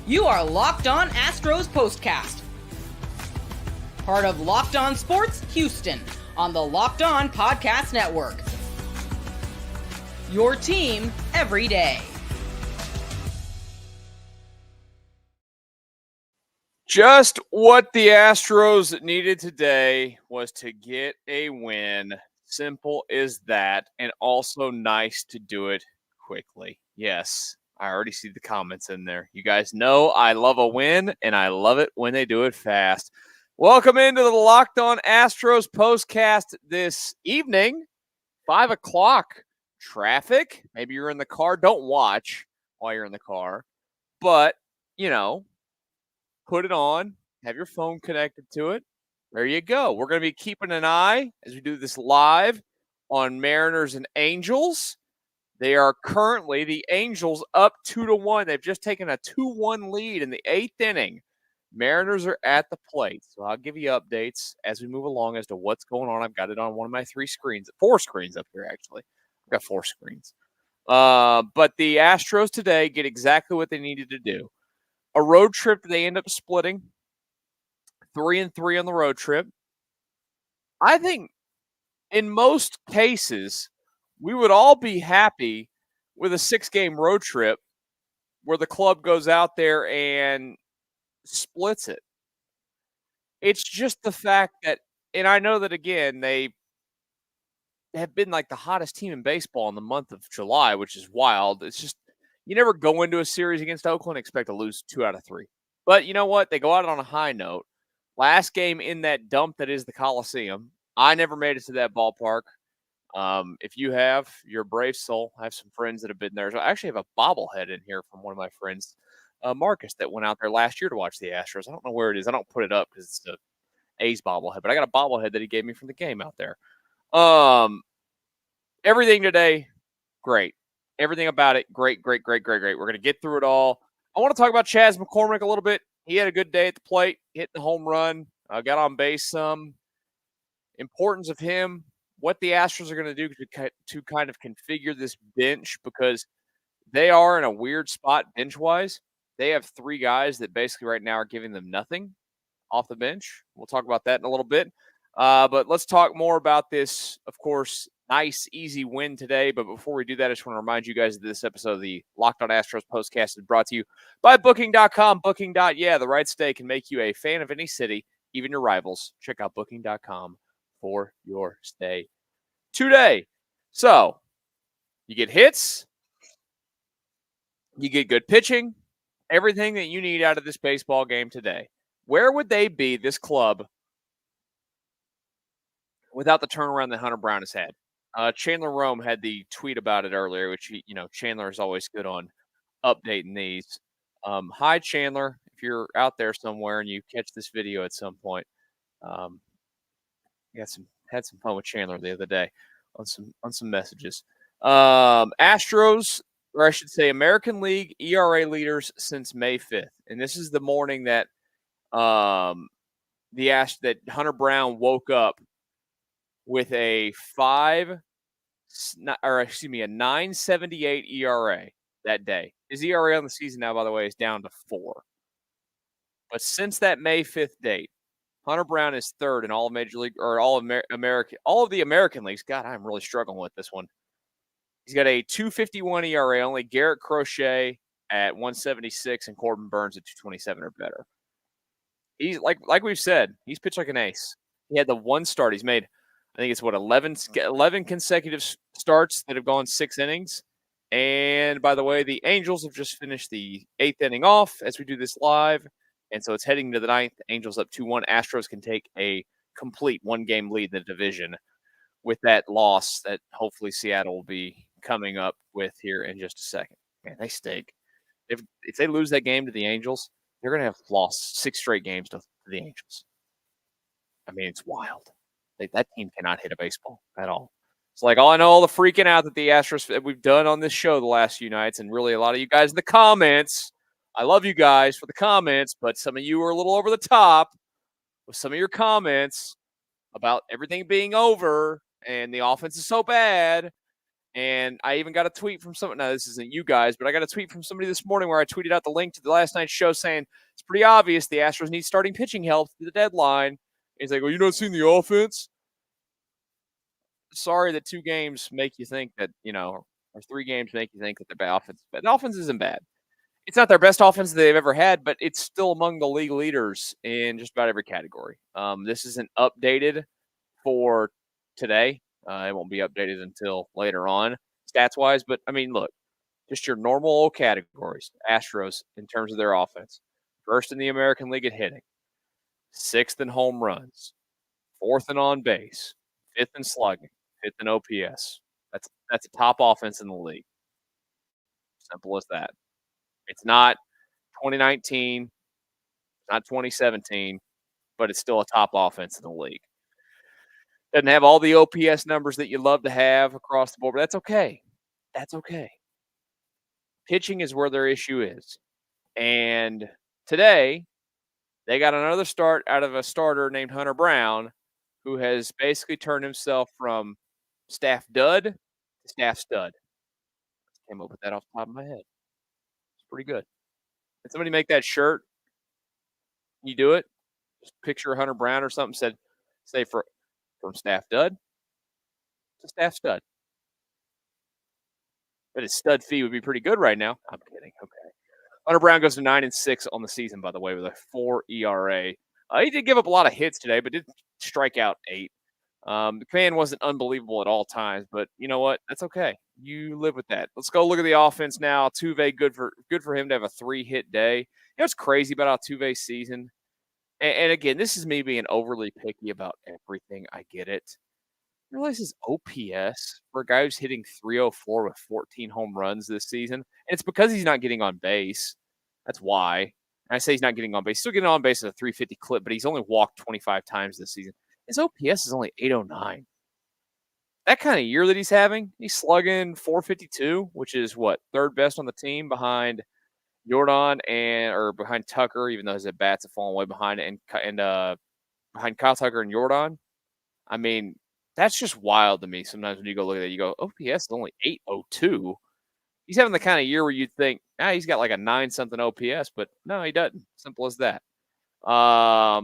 You are Locked On Astros Postcast, part of Locked On Sports Houston on the Locked On Podcast Network. Your team every day. Just what the Astros needed today was to get a win. Simple as that, and also nice to do it quickly. Yes, I already see the comments in there. You guys know I love a win, and I love it when they do it fast. Welcome into the Locked On Astros Postcast this evening, 5 o'clock. Traffic. Maybe you're in the car. Don't watch while you're in the car. But, put it on. Have your phone connected to it. There you go. We're going to be keeping an eye as we do this live on Mariners and Angels. They are currently, the Angels, up 2-1. They've just taken a 2-1 lead in the 8th inning. Mariners are at the plate. So I'll give you updates as we move along as to what's going on. I've got it on one of my 4 screens up here, actually. I've got 4 screens. But the Astros today get exactly what they needed to do. A road trip that they end up splitting. 3-3 on the road trip. I think in most cases, we would all be happy with a 6-game road trip where the club goes out there and splits it. It's just the fact that, and I know that, again, they have been like the hottest team in baseball in the month of July, which is wild. It's just, you never go into a series against Oakland and expect to lose 2 out of 3. But you know what? They go out on a high note. Last game in that dump that is the Coliseum. I never made it to that ballpark. If you have, you're a brave soul. I have some friends that have been there. So I actually have a bobblehead in here from one of my friends, Marcus, that went out there last year to watch the Astros. I don't know where it is. I don't put it up because it's the A's bobblehead, but I got a bobblehead that he gave me from the game out there. Everything today, great. Everything about it, great. We're going to get through it all. I want to talk about Chas McCormick a little bit. He had a good day at the plate, hitting the home run, got on base some. Importance of him, what the Astros are going to do to kind of configure this bench, because they are in a weird spot bench-wise. They have 3 guys that basically right now are giving them nothing off the bench. We'll talk about that in a little bit. But let's talk more about this, of course. Nice, easy win today. But before we do that, I just want to remind you guys that this episode of the Locked On Astros Postcast is brought to you by Booking.com. Booking.yeah, the right stay can make you a fan of any city, even your rivals. Check out Booking.com for your stay today. So, you get hits, you get good pitching, everything that you need out of this baseball game today. Where would they be, this club, without the turnaround that Hunter Brown has had? Chandler Rome had the tweet about it earlier, which, Chandler is always good on updating these. Hi, Chandler. If you're out there somewhere and you catch this video at some point, had some fun with Chandler the other day on some messages. Astros, or I should say American League ERA leaders since May 5th. And this is the morning that that Hunter Brown woke up with a 9.78 ERA that day. His ERA on the season now, by the way, is down to 4. But since that May 5th date, Hunter Brown is 3rd in all of Major League, or all of the American leagues. God, I'm really struggling with this one. He's got a 2.51 ERA. Only Garrett Crochet at 1.76 and Corbin Burns at 2.27 or better. He's like we've said, he's pitched like an ace. He had the one start. He's made, I think it's 11 consecutive starts that have gone 6 innings. And by the way, the Angels have just finished the 8th inning off as we do this live. And so it's heading to the 9th. Angels up 2-1. Astros can take a complete 1-game lead in the division with that loss that hopefully Seattle will be coming up with here in just a second. Man, they stink. If they lose that game to the Angels, they're going to have lost 6 straight games to the Angels. I mean, it's wild. That team cannot hit a baseball at all. It's like, I know all the freaking out that the Astros that we've done on this show the last few nights, and really a lot of you guys in the comments. I love you guys for the comments, but some of you are a little over the top with some of your comments about everything being over and the offense is so bad. And I even got a tweet from someone. Now, this isn't you guys, but I got a tweet from somebody this morning where I tweeted out the link to the last night's show saying it's pretty obvious the Astros need starting pitching help to the deadline. He's like, well, you not seeing the offense? Sorry that 2 games make you think that, or 3 games make you think that the offense, but the offense isn't bad. It's not their best offense they've ever had, but it's still among the league leaders in just about every category. This isn't updated for today. It won't be updated until later on, stats-wise. But, I mean, look, just your normal categories. Astros, in terms of their offense, first in the American League at hitting, 6th in home runs, 4th in on base, 5th in slugging, 5th in OPS. That's a top offense in the league. Simple as that. It's not 2019, it's not 2017, but it's still a top offense in the league. Doesn't have all the OPS numbers that you love to have across the board, but that's okay. That's okay. Pitching is where their issue is. And today, they got another start out of a starter named Hunter Brown, who has basically turned himself from staff dud to staff stud. Came up with that off the top of my head. It's pretty good. Did somebody make that shirt? You do it? Just picture Hunter Brown or something, say from staff dud to staff stud. But his stud fee would be pretty good right now. I'm kidding. Okay. Hunter Brown goes to 9-6 on the season, by the way, with a 4 ERA. He did give up a lot of hits today, but did strike out 8. The command wasn't unbelievable at all times, but you know what? That's okay. You live with that. Let's go look at the offense now. Altuve, good for him to have a 3-hit day. You know what's crazy about Altuve's season? And again, this is me being overly picky about everything. I get it. I realize his OPS for a guy who's hitting 304 with 14 home runs this season. And it's because he's not getting on base. That's why. And I say he's not getting on base. He's still getting on base at a 350 clip, but he's only walked 25 times this season. His OPS is only 809. That kind of year that he's having, he's slugging 452, which is what, 3rd best on the team behind Jordan or behind Tucker, even though his at-bats have fallen way behind it, and behind Kyle Tucker and Jordan. I mean, that's just wild to me. Sometimes when you go look at that, you go, OPS is only 802. He's having the kind of year where you'd think, he's got like a 9-something OPS, but no, he doesn't. Simple as that. But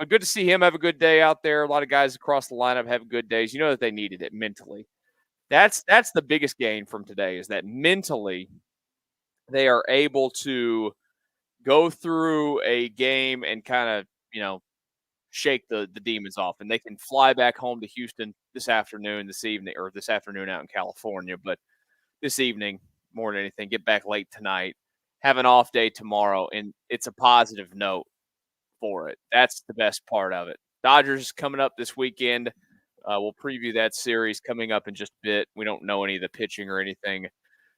good to see him have a good day out there. A lot of guys across the lineup have good days. You know that they needed it mentally. That's the biggest gain from today, is that mentally they are able to go through a game and kind of, shake the demons off, and they can fly back home to Houston this afternoon out in California. But this evening, more than anything, get back late tonight, have an off day tomorrow, and it's a positive note for it. That's the best part of it. Dodgers coming up this weekend. We'll preview that series coming up in just a bit. We don't know any of the pitching or anything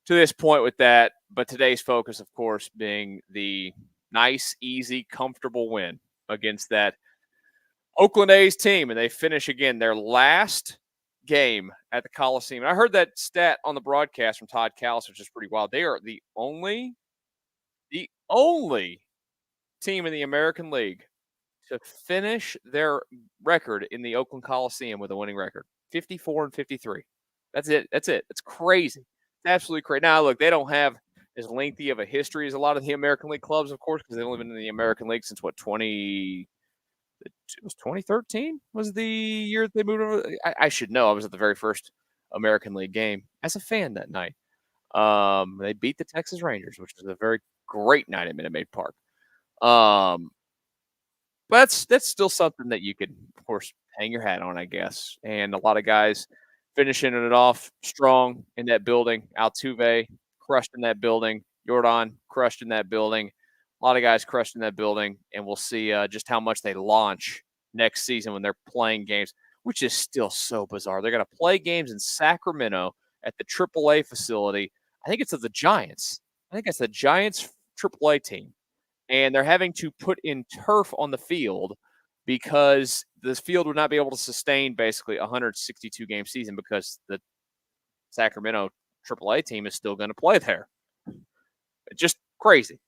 to this point with that, but today's focus, of course, being the nice, easy, comfortable win against that Oakland A's team, and they finish again their last game at the Coliseum. And I heard that stat on the broadcast from Todd Callis, which is pretty wild. They are the only team in the American League to finish their record in the Oakland Coliseum with a winning record, 54-53. That's it. It's crazy. It's absolutely crazy. Now, look, they don't have as lengthy of a history as a lot of the American League clubs, of course, because they've only been in the American League since 2013 was the year that they moved over. I should know. I was at the very first American League game as a fan that night. They beat the Texas Rangers, which was a very great night at Minute Maid Park. But that's still something that you could, of course, hang your hat on, I guess. And a lot of guys finishing it off strong in that building. Altuve crushed in that building. Jordan crushed in that building. A lot of guys crushed in that building, and we'll see just how much they launch next season when they're playing games, which is still so bizarre. They're going to play games in Sacramento at the AAA facility. I think it's of the Giants. I think it's the Giants AAA team. And they're having to put in turf on the field because this field would not be able to sustain basically a 162-game season because the Sacramento AAA team is still going to play there. It's just crazy.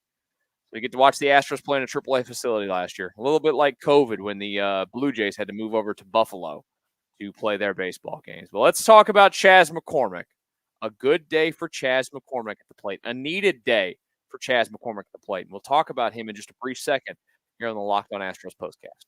So you get to watch the Astros play in a AAA facility last year. A little bit like COVID when the Blue Jays had to move over to Buffalo to play their baseball games. But let's talk about Chas McCormick. A good day for Chas McCormick at the plate. A needed day for Chas McCormick at the plate. And we'll talk about him in just a brief second here on the Locked On Astros Postcast.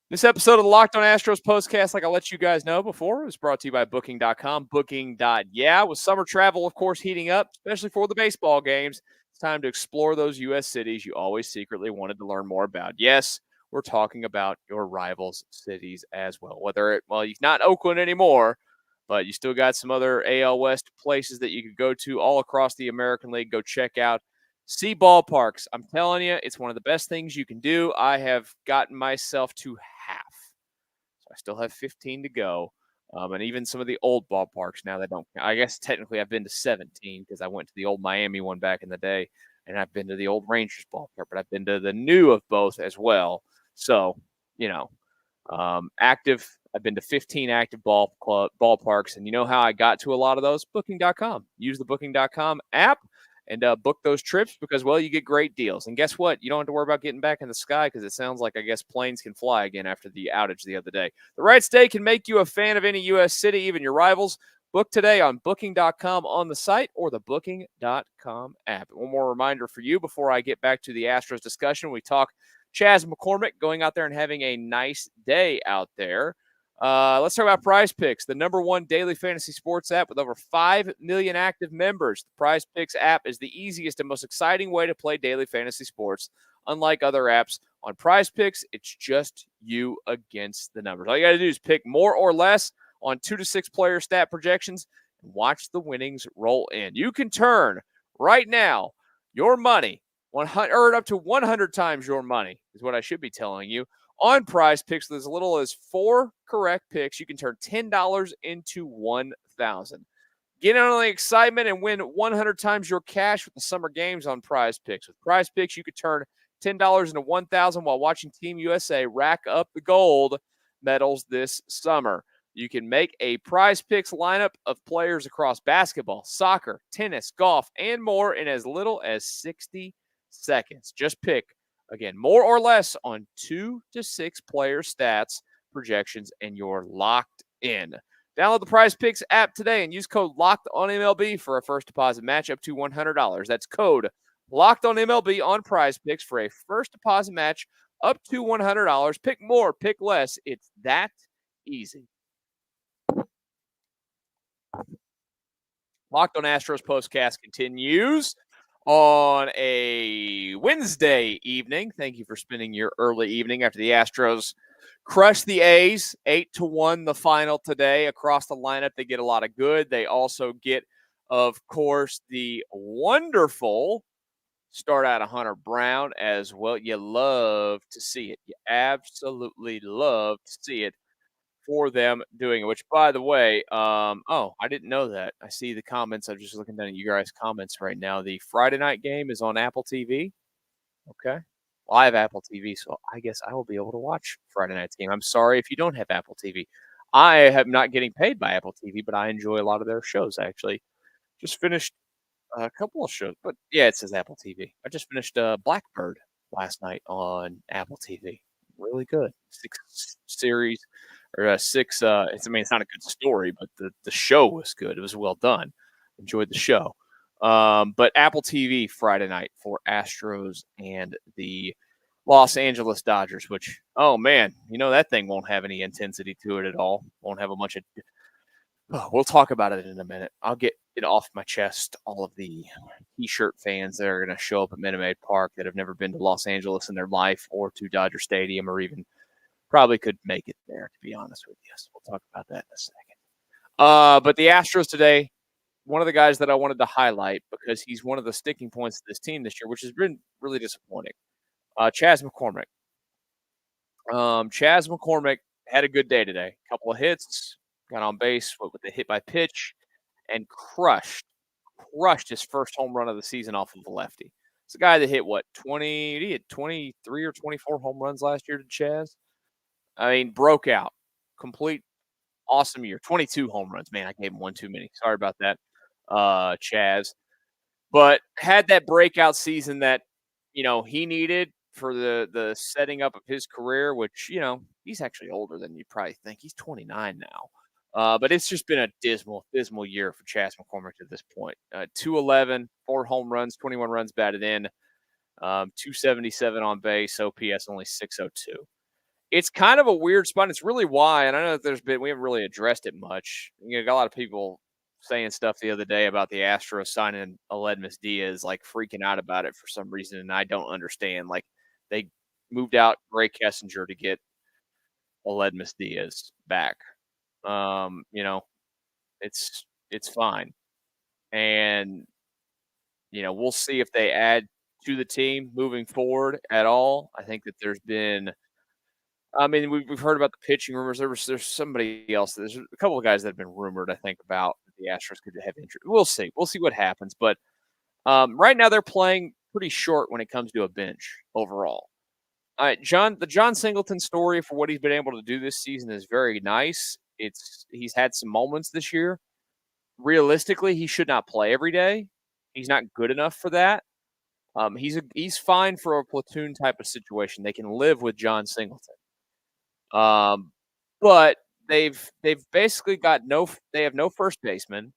This episode of the Locked On Astros Postcast, like I let you guys know before, is brought to you by Booking.com. Booking.yeah. With summer travel, of course, heating up, especially for the baseball games, it's time to explore those U.S. cities you always secretly wanted to learn more about. Yes, we're talking about your rivals' cities as well. You're not Oakland anymore, but you still got some other AL West places that you could go to all across the American League. Go check out. See ballparks. I'm telling you, it's one of the best things you can do. I have gotten myself to half. So I still have 15 to go. And even some of the old ballparks now that don't count. I guess technically I've been to 17 because I went to the old Miami one back in the day. And I've been to the old Rangers ballpark, but I've been to the new of both as well. So, active. I've been to 15 active ballparks. And you know how I got to a lot of those? Booking.com. Use the Booking.com app. And book those trips because, you get great deals. And guess what? You don't have to worry about getting back in the sky because it sounds like, I guess, planes can fly again after the outage the other day. The right stay can make you a fan of any U.S. city, even your rivals. Book today on Booking.com on the site or the Booking.com app. One more reminder for you before I get back to the Astros discussion. We talk Chas McCormick going out there and having a nice day out there. Let's talk about PrizePicks, the number one daily fantasy sports app with over 5 million active members. The PrizePicks app is the easiest and most exciting way to play daily fantasy sports. Unlike other apps, on PrizePicks, it's just you against the numbers. All you got to do is pick more or less on 2 to 6 player stat projections and watch the winnings roll in. You can turn right now your money, up to 100 times your money is what I should be telling you. On PrizePicks, with as little as 4 correct picks, you can turn $10 into $1,000. Get in on the excitement and win 100 times your cash with the summer games on PrizePicks. With PrizePicks, you could turn $10 into $1,000 while watching Team USA rack up the gold medals this summer. You can make a PrizePicks lineup of players across basketball, soccer, tennis, golf, and more in as little as 60 seconds. Just pick, again, more or less on 2 to 6 player stats, projections, and you're locked in. Download the PrizePicks app today and use code LOCKEDONMLB for a first deposit match up to $100. That's code LOCKEDONMLB on PrizePicks for a first deposit match up to $100. Pick more, pick less. It's that easy. Locked On Astros Postcast continues on a Wednesday evening. Thank you for spending your early evening after the Astros crush the A's 8-1 the final today. Across the lineup, they get a lot of good. They also get, of course, the wonderful start out of Hunter Brown as well. You love to see it. You absolutely love to see it for them doing it, which, by the way, I didn't know that. I see the comments. I'm just looking down at you guys' comments right now. The Friday night game is on Apple TV. Okay. Well, I have Apple TV, so I guess I will be able to watch Friday night's game. I'm sorry if you don't have Apple TV. I am not getting paid by Apple TV, but I enjoy a lot of their shows. I actually just finished a couple of shows. But, yeah, it says Apple TV. I just finished Blackbird last night on Apple TV. Really good. 6 series. Or 6, it's not a good story, but the show was good. It was well done. Enjoyed the show. But Apple TV Friday night for Astros and the Los Angeles Dodgers, which, oh, man, that thing won't have any intensity to it at all. Won't have a bunch of we'll talk about it in a minute. I'll get it off my chest, all of the T-shirt fans that are going to show up at Minute Maid Park that have never been to Los Angeles in their life or to Dodger Stadium or even probably could make it there, to be honest with you. So we'll talk about that in a second. But the Astros today, one of the guys that I wanted to highlight because he's one of the sticking points of this team this year, which has been really disappointing, Chas McCormick. Chas McCormick had a good day today. A couple of hits, got on base with the hit by pitch, and crushed his first home run of the season off of a lefty. It's a guy that hit, 20? He hit 23 or 24 home runs last year to Chas. I mean, broke out. Complete awesome year. 22 home runs. Man, I gave him one too many. Sorry about that, Chas. But had that breakout season that, he needed for the setting up of his career, which, he's actually older than you probably think. He's 29 now. But it's just been a dismal year for Chas McCormick at this point. 211, 4 home runs, 21 runs batted in, 277 on base, OPS only 602. It's kind of a weird spot. It's really why, and I know that we haven't really addressed it much. Got a lot of people saying stuff the other day about the Astros signing Aledmys Diaz, like freaking out about it for some reason, and I don't understand. Like, they moved out Gray Kessinger to get Aledmys Diaz back. It's fine. And, we'll see if they add to the team moving forward at all. I think that we've heard about the pitching rumors. There's somebody else. There's a couple of guys that have been rumored, I think, about the Astros could have interest. We'll see. We'll see what happens. But right now they're playing pretty short when it comes to a bench overall. All right, the John Singleton story for what he's been able to do this season is very nice. He's had some moments this year. Realistically, he should not play every day. He's not good enough for that. He's fine for a platoon type of situation. They can live with John Singleton. But they've basically they have no first baseman.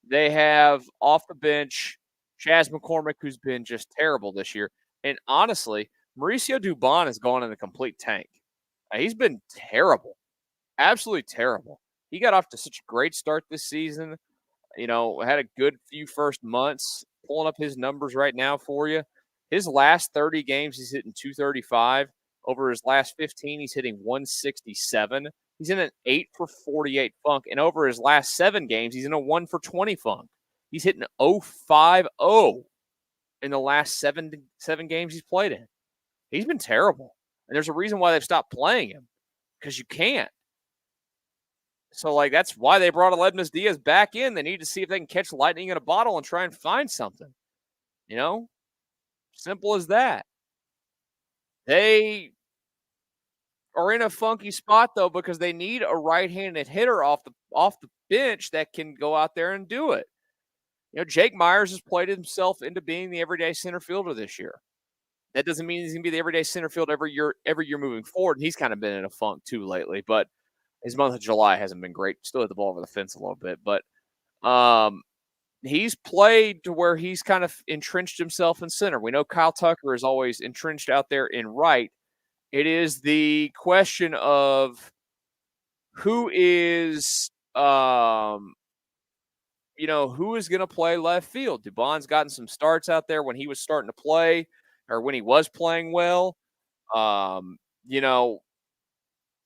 They have off the bench Chas McCormick, who's been just terrible this year. And honestly, Mauricio Dubon has gone in a complete tank. He's been terrible, absolutely terrible. He got off to such a great start this season. Had a good few first months. Pulling up his numbers right now for you. His last 30 games, he's hitting 235. Over his last 15, he's hitting 167. He's in an 8 for 48 funk. And over his last 7 games, he's in a 1 for 20 funk. He's hitting 0.50 in the last seven games he's played in. He's been terrible. And there's a reason why they've stopped playing him, because you can't. So, that's why they brought Aledmys Diaz back in. They need to see if they can catch lightning in a bottle and try and find something. Simple as that. They are in a funky spot, though, because they need a right-handed hitter off the bench that can go out there and do it. Jake Myers has played himself into being the everyday center fielder this year. That doesn't mean he's going to be the everyday center field every year moving forward. And he's kind of been in a funk, too, lately. But his month of July hasn't been great. Still hit the ball over the fence a little bit. But he's played to where he's kind of entrenched himself in center. We know Kyle Tucker is always entrenched out there in right. It is the question of who is going to play left field. Dubon's gotten some starts out there when he was starting to play, or when he was playing well.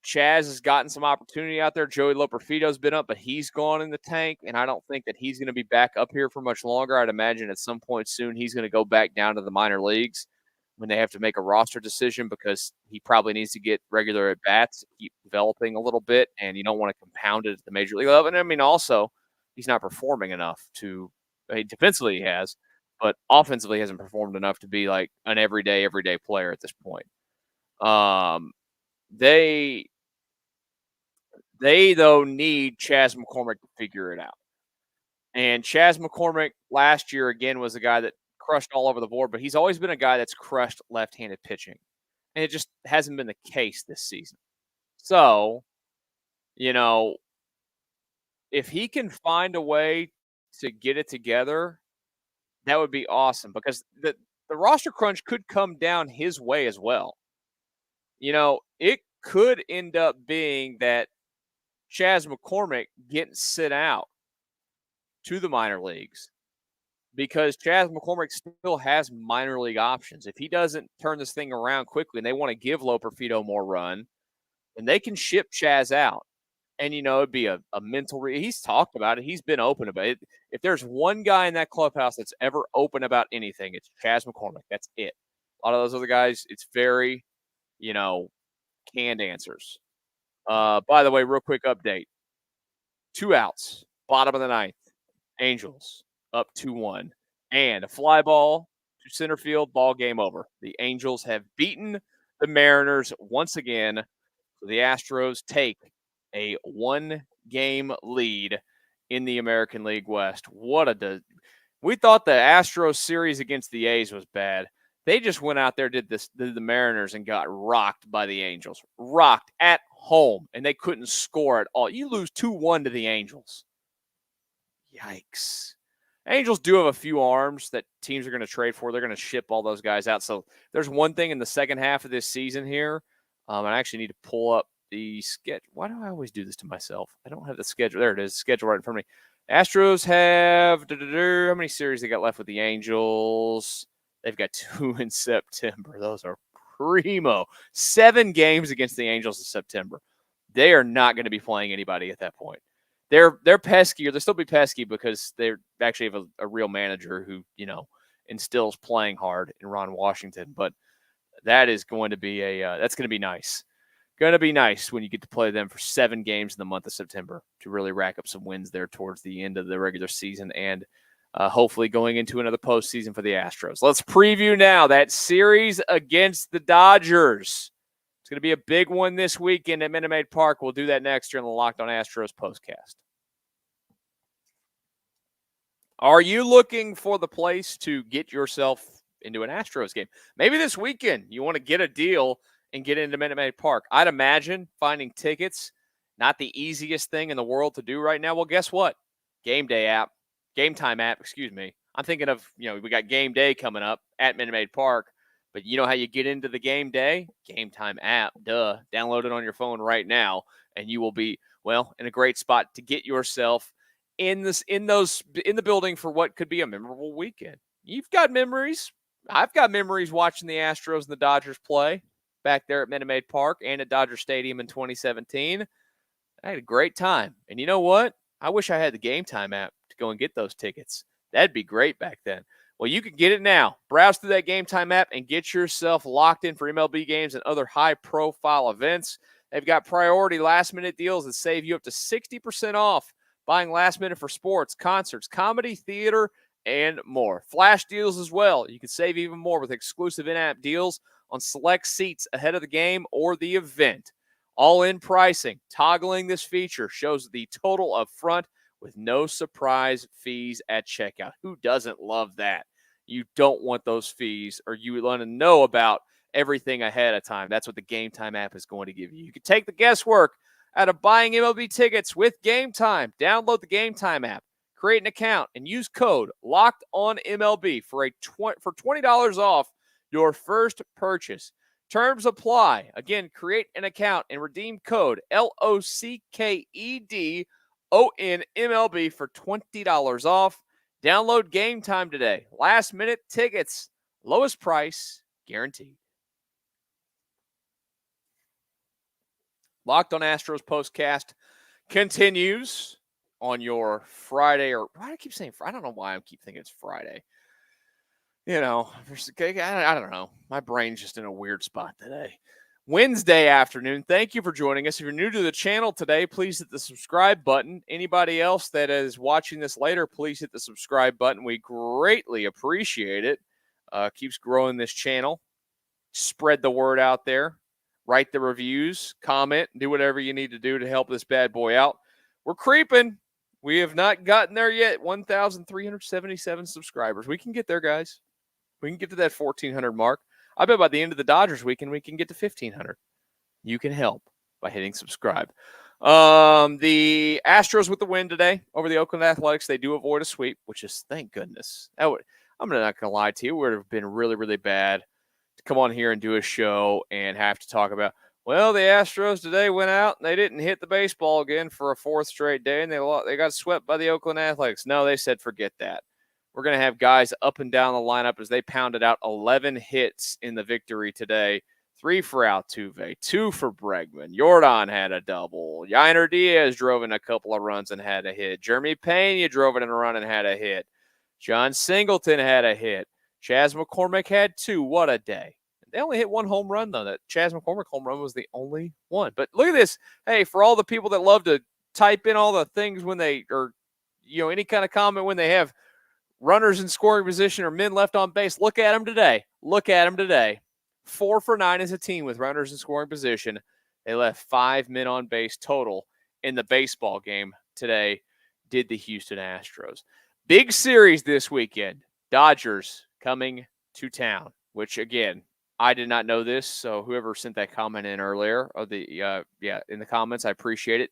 Chas has gotten some opportunity out there. Joey Loperfido's been up, but he's gone in the tank, and I don't think that he's going to be back up here for much longer. I'd imagine at some point soon he's going to go back down to the minor leagues when they have to make a roster decision, because he probably needs to get regular at-bats to keep developing a little bit, and you don't want to compound it at the major league level. And, also, he's not performing enough defensively he has, but offensively he hasn't performed enough to be like an everyday player at this point. They, though, need Chas McCormick to figure it out. And Chas McCormick last year, again, was a guy that crushed all over the board, but he's always been a guy that's crushed left-handed pitching. And it just hasn't been the case this season. So, if he can find a way to get it together, that would be awesome, because the roster crunch could come down his way as well. It could end up being that Chas McCormick getting sent out to the minor leagues, because Chas McCormick still has minor league options. If he doesn't turn this thing around quickly and they want to give Loperfido more run, then they can ship Chas out. And, it'd be a mental he's talked about it. He's been open about it. If there's one guy in that clubhouse that's ever open about anything, it's Chas McCormick. That's it. A lot of those other guys, it's very, canned answers. By the way, real quick update. 2 outs, bottom of the 9th. Angels up 2-1. And a fly ball to center field, ball game over. The Angels have beaten the Mariners once again. So the Astros take a 1-game lead in the American League West. We thought the Astros series against the A's was bad. They just went out there, did the Mariners, and got rocked by the Angels. Rocked at home, and they couldn't score at all. You lose 2-1 to the Angels. Yikes. Angels do have a few arms that teams are going to trade for. They're going to ship all those guys out. So there's one thing in the second half of this season here. I actually need to pull up the schedule. Why do I always do this to myself? I don't have the schedule. There it is, schedule right in front of me. Astros have, how many series they got left with the Angels? They've got 2 in September. Those are primo. 7 games against the Angels in September. They are not going to be playing anybody at that point. They're pesky, or they'll still be pesky because they actually have a real manager who, instills playing hard in Ron Washington. But that is going to be that's going to be nice. Going to be nice when you get to play them for 7 games in the month of September to really rack up some wins there towards the end of the regular season and hopefully going into another postseason for the Astros. Let's preview now that series against the Dodgers. It's going to be a big one this weekend at Minute Maid Park. We'll do that next year on the Locked On Astros Postcast. Are you looking for the place to get yourself into an Astros game? Maybe this weekend you want to get a deal and get into Minute Maid Park. I'd imagine finding tickets, not the easiest thing in the world to do right now. Well, guess what? Game Time app, excuse me. I'm thinking of, we got Game Day coming up at Minute Maid Park. But you know how you get into the game day? Game Time app, duh. Download it on your phone right now, and you will be, in a great spot to get yourself in the building for what could be a memorable weekend. You've got memories. I've got memories watching the Astros and the Dodgers play back there at Minute Maid Park and at Dodger Stadium in 2017. I had a great time. And you know what? I wish I had the Game Time app to go and get those tickets. That'd be great back then. Well, you can get it now. Browse through that Game Time app and get yourself locked in for MLB games and other high-profile events. They've got priority last-minute deals that save you up to 60% off buying last minute for sports, concerts, comedy, theater, and more. Flash deals as well. You can save even more with exclusive in-app deals on select seats ahead of the game or the event. All-in pricing. Toggling this feature shows the total up front with no surprise fees at checkout. Who doesn't love that? You don't want those fees, or you want to know about everything ahead of time. That's what the Game Time app is going to give you. You can take the guesswork out of buying MLB tickets with Game Time. Download the Game Time app, create an account, and use code LOCKEDONMLB for $20 off your first purchase. Terms apply. Again, create an account and redeem code LOCKED ONMLB for $20 off. Download Game Time today. Last minute tickets. Lowest price guaranteed. Locked On Astros Postcast continues on your Friday, or why do I keep saying Friday? I don't know why I keep thinking it's Friday. I don't know. My brain's just in a weird spot today. Wednesday afternoon. Thank you for joining us. If you're new to the channel today, please hit the subscribe button. Anybody else that is watching this later, please hit the subscribe button. We greatly appreciate it. Keeps growing this channel. Spread the word out there. Write the reviews, comment, do whatever you need to do to help this bad boy out. We're creeping. We have not gotten there yet. 1,377 subscribers. We can get there, guys. We can get to that 1,400 mark. I bet by the end of the Dodgers weekend, we can get to 1,500. You can help by hitting subscribe. The Astros with the win today over the Oakland Athletics. They do avoid a sweep, which is, thank goodness. I'm not going to lie to you. It would have been really, really bad to come on here and do a show and have to talk about, the Astros today went out and they didn't hit the baseball again for a 4th straight day, and they got swept by the Oakland Athletics. No, they said forget that. We're going to have guys up and down the lineup as they pounded out 11 hits in the victory today. 3 for Altuve, 2 for Bregman. Jordan had a double. Yainer Diaz drove in a couple of runs and had a hit. Jeremy Pena drove in a run and had a hit. John Singleton had a hit. Chas McCormick had 2. What a day. They only hit 1 home run, though. That Chas McCormick home run was the only one. But look at this. Hey, for all the people that love to type in all the things when they, or, any kind of comment when they have runners in scoring position or men left on base, look at them today. 4 for 9 as a team with runners in scoring position. They left 5 men on base total in the baseball game today, did the Houston Astros. Big series this weekend. Dodgers coming to town. which, again, I did not know this, so whoever sent that comment in earlier, in the comments, I appreciate it.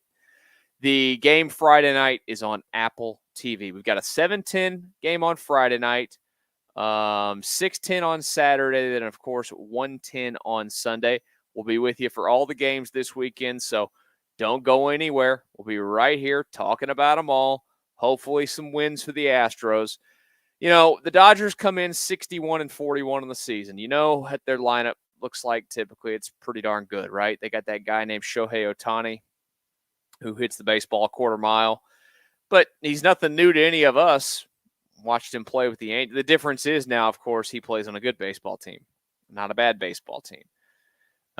The game Friday night is on Apple TV. We've got a 7:10 game on Friday night, 6:10 on Saturday, then, of course, 1:10 on Sunday. We'll be with you for all the games this weekend, so don't go anywhere. We'll be right here talking about them all. Hopefully some wins for the Astros. The Dodgers come in 61-41 in the season. What their lineup looks like typically. It's pretty darn good, right? They got that guy named Shohei Ohtani who hits the baseball a quarter mile. But he's nothing new to any of us. Watched him play with the Angels. The difference is now, of course, he plays on a good baseball team, not a bad baseball team.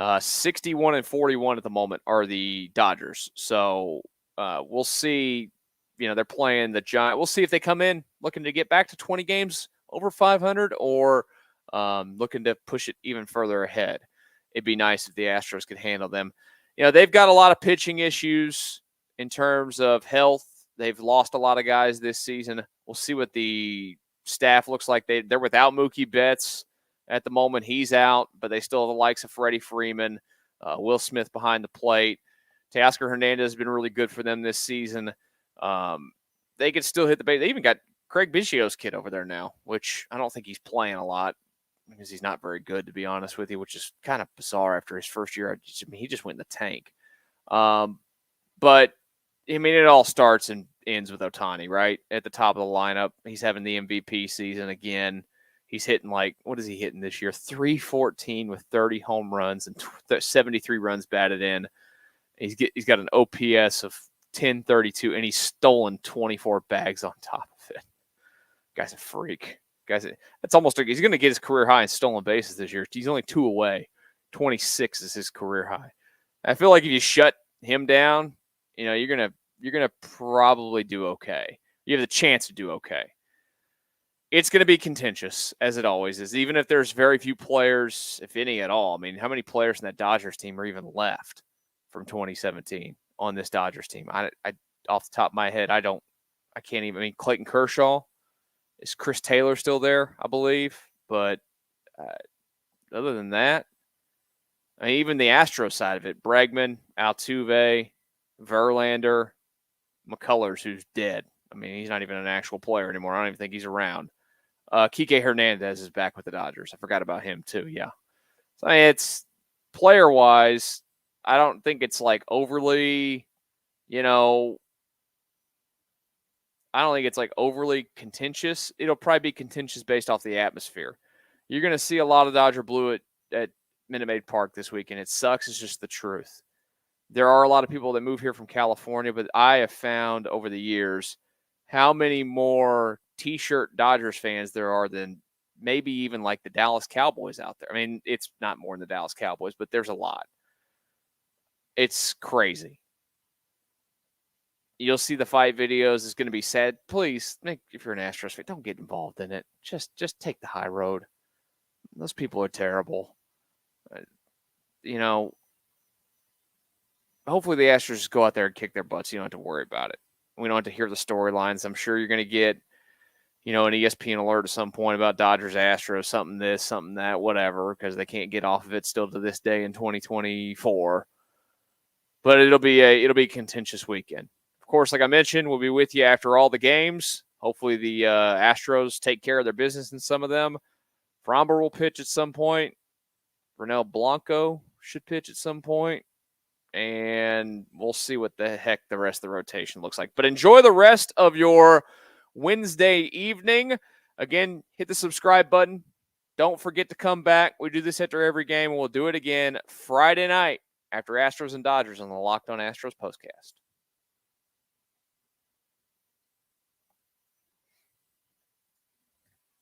61-41 at the moment are the Dodgers. So we'll see. They're playing the Giants. We'll see if they come in looking to get back to 20 games over 500 or looking to push it even further ahead. It'd be nice if the Astros could handle them. They've got a lot of pitching issues in terms of health. They've lost a lot of guys this season. We'll see what the staff looks like. They're without Mookie Betts at the moment. He's out, but they still have the likes of Freddie Freeman, Will Smith behind the plate. Teoscar Hernandez has been really good for them this season. They could still hit the base. They even got Craig Biggio's kid over there now, which I don't think he's playing a lot because he's not very good, to be honest with you, which is kind of bizarre after his first year. He just went in the tank. But, it all starts and ends with Ohtani, right? At the top of the lineup. He's having the MVP season again. He's hitting what is he hitting this year? 314 with 30 home runs and 73 runs batted in. He's got an OPS of 1032, and he's stolen 24 bags on top of it. Guy's a freak. That's almost he's going to get his career high in stolen bases this year. He's only 2 away. 26 is his career high. I feel like if you shut him down, you're gonna probably do okay. You have the chance to do okay. It's going to be contentious, as it always is, even if there's very few players, if any at all. How many players in that Dodgers team are even left from 2017 on this Dodgers team? I off the top of my head, I can't even. Clayton Kershaw, is Chris Taylor still there? I believe, but other than that, even the Astros side of it, Bregman, Altuve, Verlander, McCullers, who's dead. He's not even an actual player anymore. I don't even think he's around. Kike Hernandez is back with the Dodgers. I forgot about him too. Yeah. So it's player-wise, I don't think it's overly, I don't think it's overly contentious. It'll probably be contentious based off the atmosphere. You're going to see a lot of Dodger Blue at Minute Maid Park this weekend. It sucks. It's just the truth. There are a lot of people that move here from California, but I have found over the years how many more T-shirt Dodgers fans there are than maybe even the Dallas Cowboys out there. It's not more than the Dallas Cowboys, but there's a lot. It's crazy. You'll see the fight videos. It's going to be sad. Please, if you're an Astros fan, don't get involved in it. Just take the high road. Those people are terrible. Hopefully the Astros just go out there and kick their butts. You don't have to worry about it. We don't have to hear the storylines. I'm sure you're going to get, an ESPN alert at some point about Dodgers, Astros, something this, something that, whatever, because they can't get off of it still to this day in 2024. But it'll be a contentious weekend. Of course, like I mentioned, we'll be with you after all the games. Hopefully the Astros take care of their business in some of them. Fromber will pitch at some point. Vernell Blanco should pitch at some point. And we'll see what the heck the rest of the rotation looks like. But enjoy the rest of your Wednesday evening. Again, hit the subscribe button. Don't forget to come back. We do this after every game, and we'll do it again Friday night after Astros and Dodgers on the Locked On Astros Postcast.